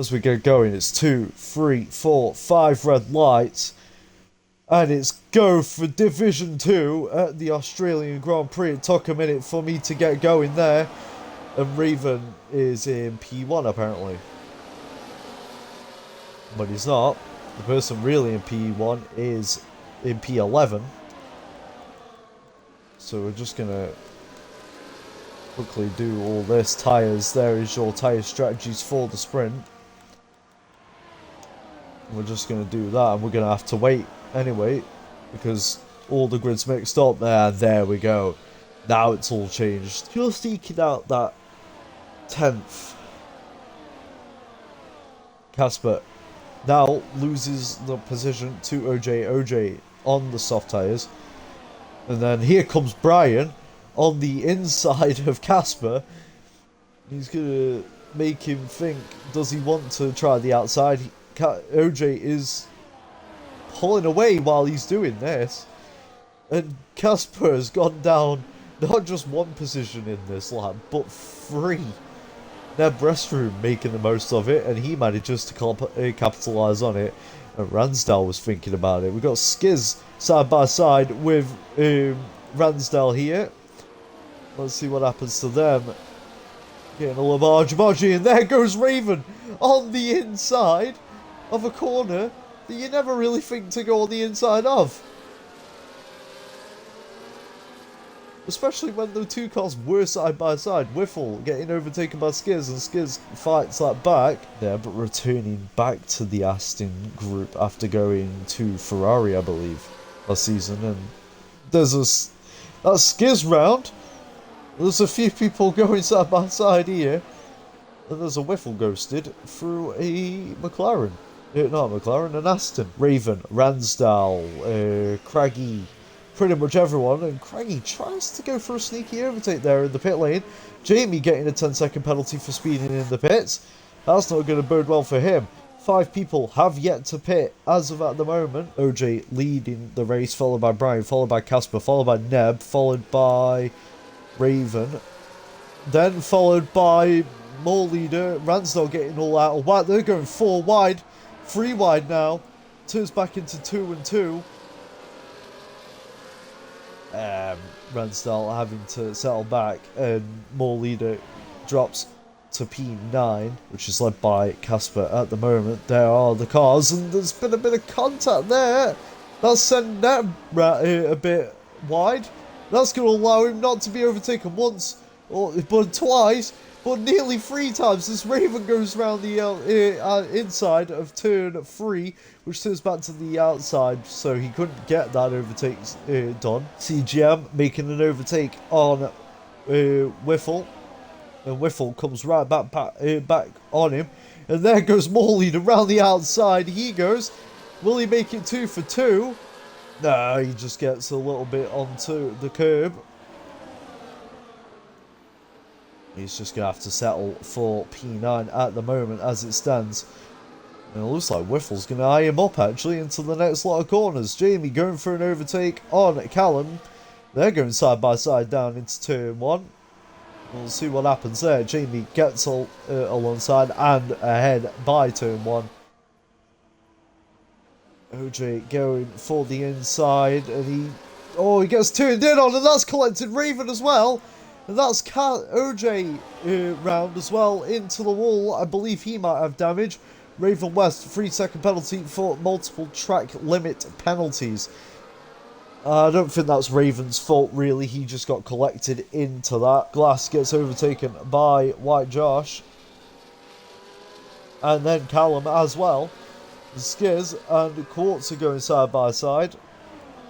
as we get going. It's 2, 3, 4, 5 red lights. And it's go for Division 2 at the Australian Grand Prix. It took a minute for me to get going there. And Raven is in P1 apparently. But he's not. The person really in P1 is in P11. So we're just going to quickly do all this. Tyres, there is your tyre strategies for the sprint. We're just going to do that, and we're going to have to wait anyway, because all the grids mixed up there. There we go. Now it's all changed. Just eking out that 10th. Casper now loses the position to OJ. OJ on the soft tyres. And then here comes Brian on the inside of Casper. He's going to make him think, does he want to try the outside? OJ is pulling away while he's doing this. And Casper has gone down not just one position in this lap, but 3. Neb Restroom making the most of it, and he manages to capitalise on it. And Ransdell was thinking about it. We've got Skiz side by side with Ransdell here. Let's see what happens to them. Getting a little argy, and there goes Raven on the inside of a corner that you never really think to go on the inside of. Especially when the two cars were side by side. Whiffle getting overtaken by Skiz, and Skiz fights that back there, but returning back to the Aston group after going to Ferrari, I believe, last season. And there's that Skiz round. There's a few people going side by side here. And there's a Whiffle ghosted through a McLaren. Not a McLaren, an Aston. Raven, Ransdell, Craggy, pretty much everyone. And Craggy tries to go for a sneaky overtake there in the pit lane. Jamie getting a 10-second penalty for speeding in the pits. That's not going to bode well for him. 5 people have yet to pit as of at the moment. OJ leading the race, followed by Brian, followed by Casper, followed by Neb, followed by Raven, then followed by more leader Ransdell getting all out of whack. They're going 4 wide, 3 wide now, turns back into 2 and 2. Ransdell having to settle back, and more leader drops to P9, which is led by Casper at the moment. There are the cars, and there's been a bit of contact there. That's sent Neb a bit wide. That's going to allow him not to be overtaken once, but twice, but nearly 3 times as Raven goes around the inside of turn 3, which turns back to the outside, so he couldn't get that overtake done. CGM making an overtake on Whiffle, and Whiffle comes right back on him, and there goes Morley around the outside. He goes. Will he make it 2 for 2? No, he just gets a little bit onto the curb. He's just going to have to settle for P9 at the moment as it stands. And it looks like Whiffle's going to eye him up actually into the next lot of corners. Jamie going for an overtake on Callum. They're going side by side down into turn 1. We'll see what happens there. Jamie gets alongside and ahead by turn 1. OJ going for the inside, and he gets turned in on, and that's collected Raven as well, and that's OJ round as well into the wall. I believe he might have damage. Raven West 3-second penalty for multiple track limit penalties. I don't think that's Raven's fault really, he just got collected into that. Glass gets overtaken by White Josh, and then Callum as well. Skiz and Quartz are going side by side.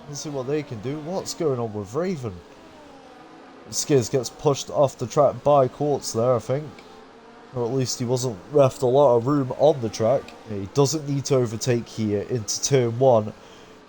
Let's see what they can do. What's going on with Raven? Skiz gets pushed off the track by Quartz there, I think. Or at least he wasn't left a lot of room on the track. He doesn't need to overtake here into turn 1.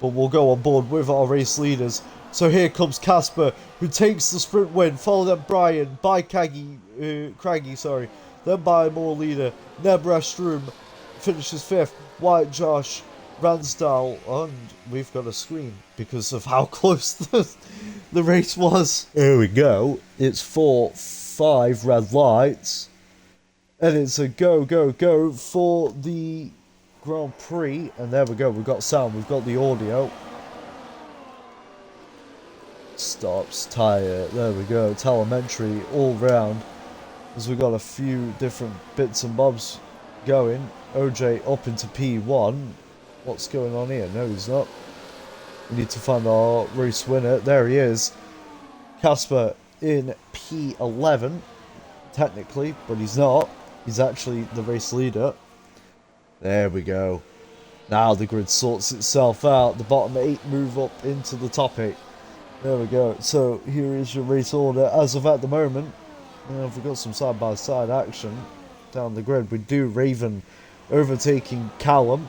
But we'll go on board with our race leaders. So here comes Casper, who takes the sprint win. Followed by Brian, by Craggy, then by more leader Neb Restroom finishes 5th. White Josh, Ransdell, and we've got a screen because of how close the race was. Here we go. It's 4-5 red lights. And it's a go, go, go for the Grand Prix. And there we go. We've got sound. We've got the audio. Stops, tyre. There we go. Telemetry all round. As we got a few different bits and bobs going. OJ up into P1. What's going on here? No, he's not. We need to find our race winner. There he is. Casper in P11. Technically, but he's not. He's actually the race leader. There we go. Now the grid sorts itself out. The bottom 8 move up into the top 8. There we go. So here is your race order as of at the moment. We've got some side-by-side action down the grid. We do Raven overtaking Callum.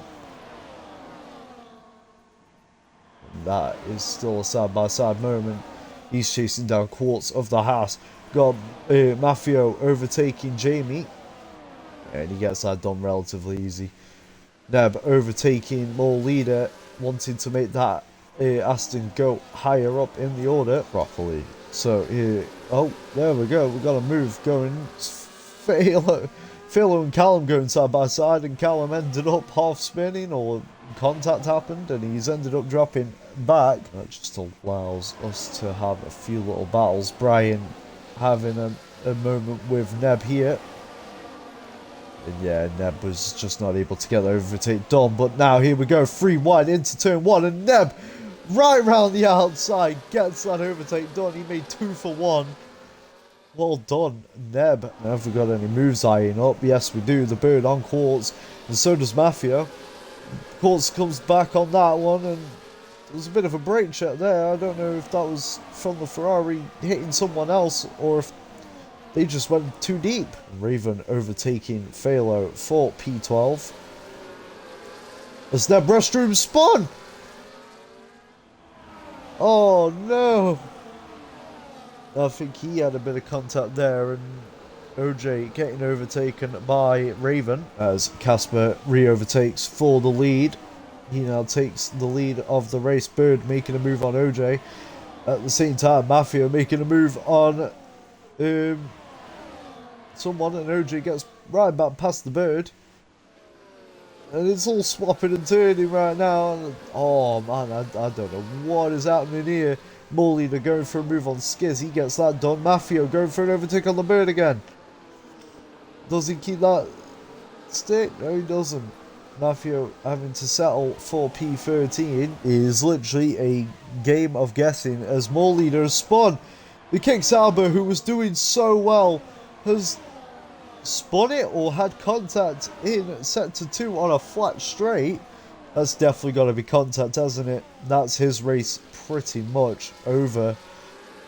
That is still a side-by-side moment. He's chasing down Quartz of the Haas. Got Mafio overtaking Jamie. And he gets that done relatively easy. Neb overtaking More Leader, wanting to make that Aston go higher up in the order properly. So here, oh, there we go. We've got a move going. Philo and Callum going side by side, and Callum ended up half spinning, or contact happened, and he's ended up dropping back. That just allows us to have a few little battles. Brian having a moment with Neb here. And yeah, Neb was just not able to get the overtake done. But now here we go, 3 wide into turn 1, and Neb right round the outside gets that overtake done. He made 2 for 1. Well done, Neb. Have we got any moves eyeing up? Yes, we do. The bird on Quartz, and so does Mafia. Quartz comes back on that one, and there was a bit of a brake check there. I don't know if that was from the Ferrari hitting someone else, or if they just went too deep. Raven overtaking Phalo for P12. As their restroom spun! Oh no! I think he had a bit of contact there, and OJ getting overtaken by Raven. As Casper re-overtakes for the lead. He now takes the lead of the race. Bird making a move on OJ. At the same time, Mafia making a move on someone, and OJ gets right back past the Bird. And it's all swapping and turning right now. Oh man, I don't know what is happening here. Morley to going for a move on Skiz. He gets that done. Mafio going for an overtake on the Bird again. Does he keep that stick? No, he doesn't. Mafio having to settle for P13 is literally a game of guessing as Morley has spun. The Kick Sauber, who was doing so well, has spun it or had contact in sector 2 on a flat straight. That's definitely got to be contact, hasn't it? That's his race pretty much over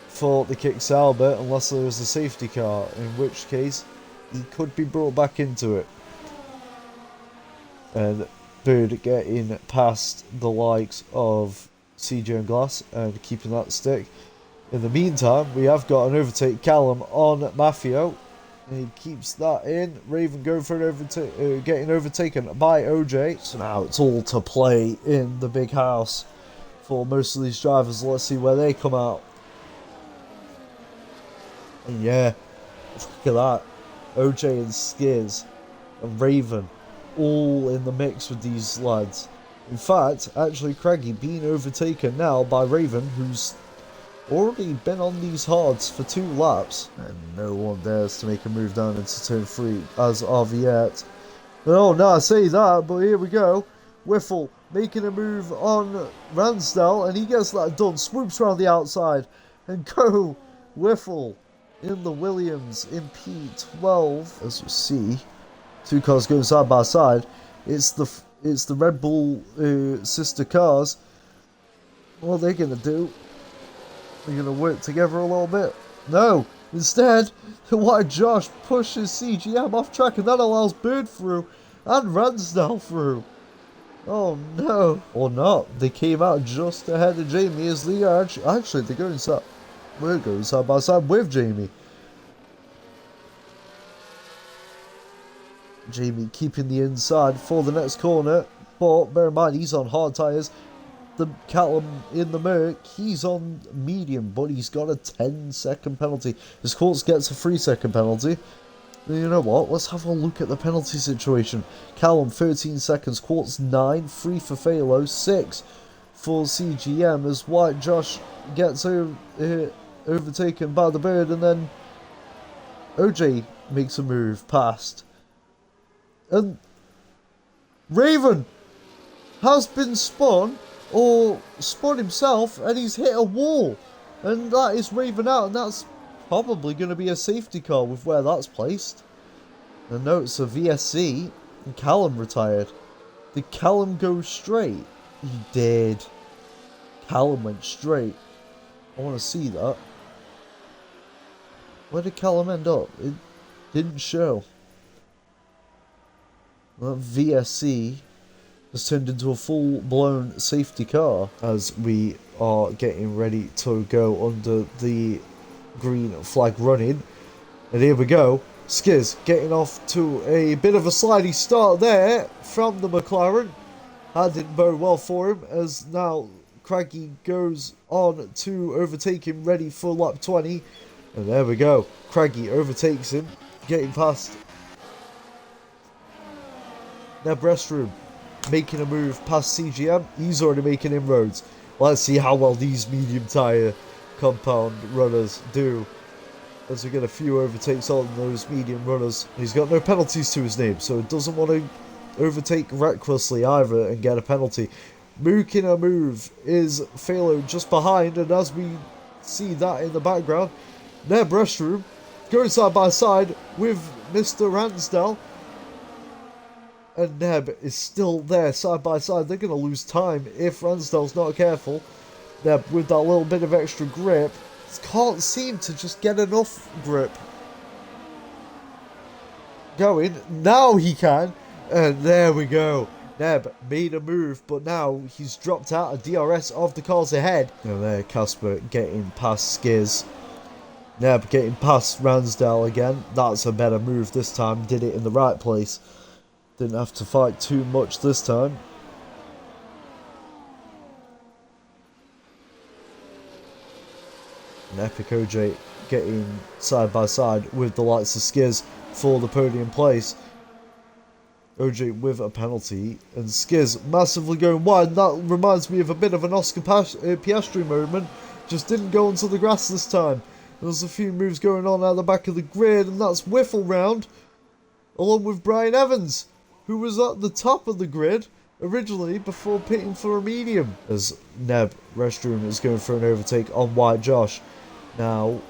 for the Kick Sauber, unless there was a safety car, in which case he could be brought back into it. And Bird getting past the likes of CJ and Glass and keeping that stick. In the meantime, we have got an overtake Callum on Mafio. And he keeps that in. Raven going for an overtake, getting overtaken by OJ. So now it's all to play in the big house for most of these drivers. Let's see where they come out. And yeah, look at that. OJ and Skiz and Raven all in the mix with these lads. In fact, actually Craigie being overtaken now by Raven, who's already been on these hards for 2 laps, and no one dares to make a move down into turn 3 as of yet. Oh no, I say that, but here we go. Whiffle making a move on Ransdell, and he gets that done. Swoops around the outside, and go Whiffle in the Williams in P12. As you see, 2 cars going side by side. It's the Red Bull sister cars. What are they gonna do? They're going to work together a little bit. No! Instead, why Josh pushes CGM off track, and that allows Bird through and Ransdell through. Oh no. Or not. They came out just ahead of Jamie as they are actually they're going side. We're going side by side with Jamie. Jamie keeping the inside for the next corner. But bear in mind, he's on hard tyres. The Callum in the Merc, he's on medium, but he's got a 10-second penalty. His Quartz gets a 3-second penalty. You know what? Let's have a look at the penalty situation. Callum, 13 seconds. Quartz, 9. 3 for Phalo. 6 for CGM as White Josh gets overtaken by the bird, and then OJ makes a move past. And Raven has been spun, or spun himself, and he's hit a wall. And that is Raven out, and that's probably going to be a safety car with where that's placed. And no, it's a VSC, and Callum retired. Did Callum go straight? He did. Callum went straight. I want to see that. Where did Callum end up? It didn't show. That VSC has turned into a full-blown safety car as we are getting ready to go under the green flag running. And here we go. Skiz getting off to a bit of a slidey start there from the McLaren. That didn't bode well for him, as now Craggy goes on to overtake him, ready for lap 20. And there we go. Craggy overtakes him, getting past Neb Restroom, making a move past CGM. He's already making inroads. Let's see how well these medium tyre compound runners do, as we get a few overtakes on those medium runners. He's got no penalties to his name, so doesn't want to overtake recklessly either and get a penalty. Making a move is Phalo just behind, and as we see that in the background, Neb Restroom going side by side with Mr. Ransdell, and Neb is still there side by side. They're going to lose time if Ransdell's not careful. Neb with that little bit of extra grip can't seem to just get enough grip going. Now he can, and there we go. Neb made a move, but now he's dropped out of DRS of the cars ahead. And there, Casper getting past Skiz. Neb getting past Ransdell again. That's a better move this time. Did it in the right place. Didn't have to fight too much this time. And Epic OJ getting side by side with the likes of Skiz for the podium place. OJ with a penalty, and Skiz massively going wide. And that reminds me of a bit of an Oscar Piastri moment. Just didn't go onto the grass this time. There's a few moves going on out the back of the grid, and that's Whiffle round, along with Brian Evans, who was at the top of the grid originally before pitting for a medium. As Neb Restroom is going for an overtake on White Josh. Now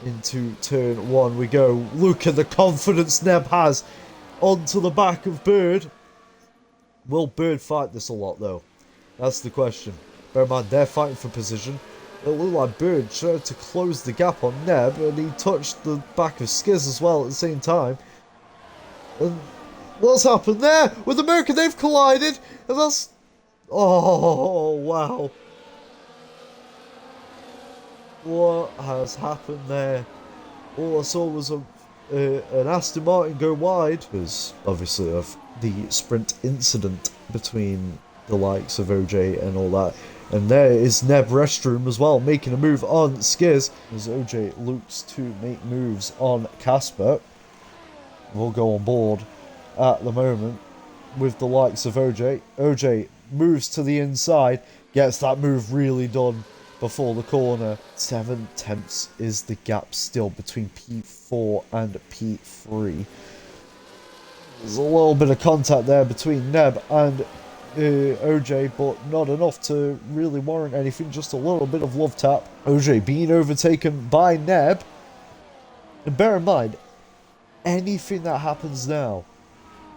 into turn 1 we go. Look at the confidence Neb has onto the back of Bird. Will Bird fight this a lot though? That's the question. Bear in mind, they're fighting for position. It looked like Bird tried to close the gap on Neb, and he touched the back of Skiz as well at the same time. And what's happened there? With America, they've collided, and that's... Oh, wow. What has happened there? All I saw was an Aston Martin go wide, because obviously of the sprint incident between the likes of OJ and all that. And there is Neb Restroom as well, making a move on Skiz, as OJ looks to make moves on Casper. We'll go on board at the moment with the likes of OJ. OJ moves to the inside, gets that move really done before the corner. 7 tenths is the gap still between P4 and P3. There's a little bit of contact there between Neb and OJ, but not enough to really warrant anything. Just a little bit of love tap. OJ being overtaken by Neb. And bear in mind, anything that happens now,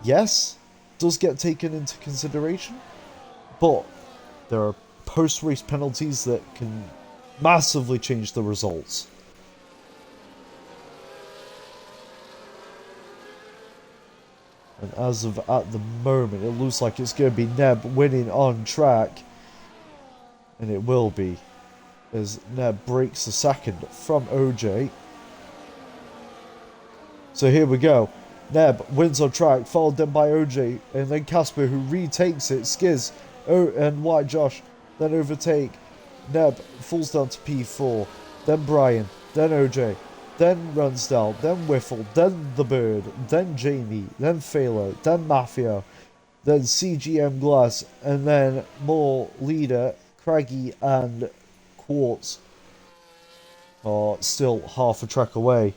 yes, does get taken into consideration, but there are post-race penalties that can massively change the results. And as of at the moment, it looks like it's going to be Neb winning on track. And it will be, as Neb breaks a second from OJ. So here we go. Neb wins on track, followed then by OJ, and then Casper, who retakes it. Skiz and White Josh then overtake. Neb falls down to P4, then Brian, then OJ, then Runsdale, then Whiffle, then The Bird, then Jamie, then Phaler, then Mafia, then CGM Glass, and then more Leader, Craggy, and Quartz are still half a track away.